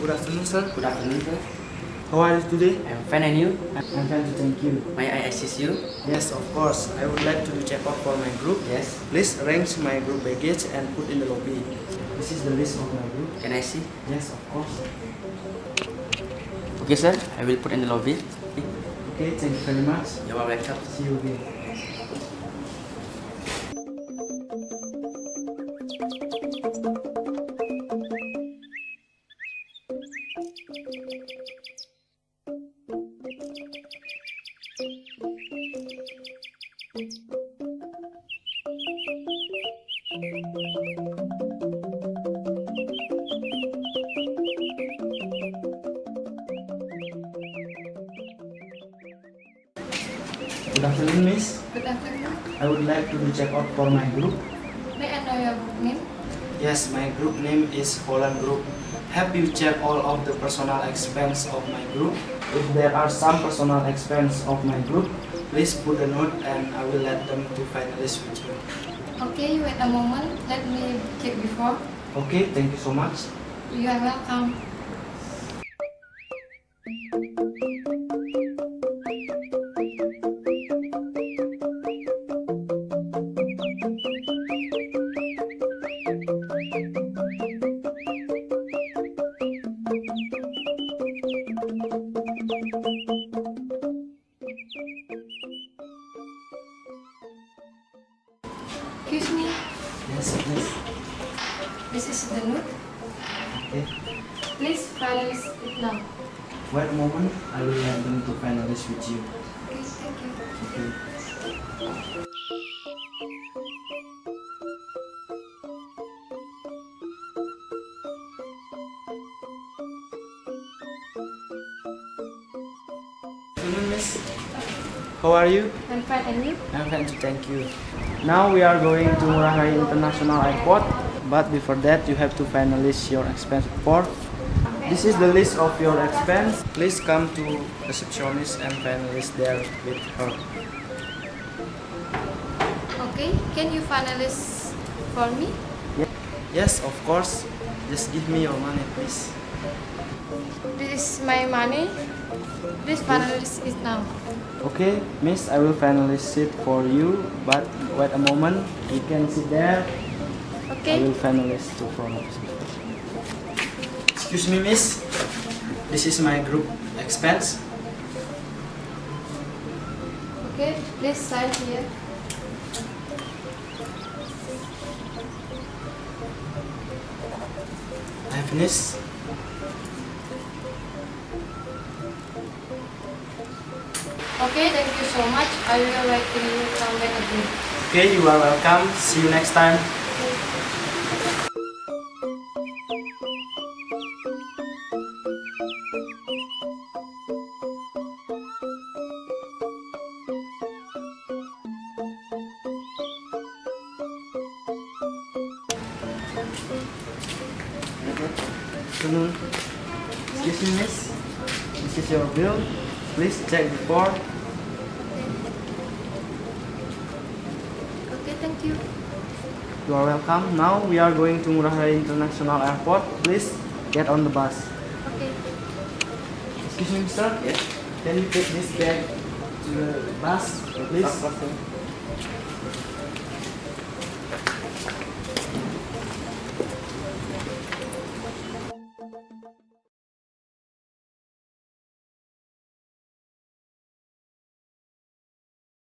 Good afternoon, sir. Good afternoon, sir. How are you today? I'm fine, and you? I'm fine, thank you. May I assist you? Yes, of course. I would like to do check-out for my group. Yes. Please arrange my group baggage and put in the lobby. This is the list of my group. Can I see? Yes, of course. Okay, sir. I will put in the lobby. Okay, thank you very much. You are welcome. See you again. Good afternoon, Miss. Good afternoon. I would like to do check-out for my group. May I know your group name? Yes, my group name is Holland Group. Have you checked all of the personal expense of my group? If there are some personal expense of my group, please put a note and I will let them to finalize with you. Okay, wait a moment. Let me check before. Okay, thank you so much. You are welcome. Excuse me. Yes, please. This is the note. Okay. Please finalize it now. Wait a moment. I will let them to finalize with you. Okay, thank you. Okay. Good afternoon, Miss. How are you? I'm fine, and you? I'm fine too, thank you. Now we are going to Ngurah Rai International Airport, but before that you have to finalize your expense report. This is the list of your expense. Please come to receptionist and finalize there with her. Okay, can you finalize for me? Yes, of course. Just give me your money, please. This is my money. Please finalize it now. Okay, miss, I will finalize it for you, but wait a moment. You can sit there. I Okay. will finalize to from. Excuse me, miss. This is my group expense. Okay, please sign here. I finished. Okay, thank you so much. I will wait till you come back again. Okay, you are welcome. See you next time. Afternoon. Excuse me, miss. This is your bill. Please check before. Okay, thank you. You are welcome. Now we are going to Ngurah Rai International Airport. Please get on the bus. Okay. Excuse me, mister. Yes. Can you take this bag to the bus, please? Of course, sir.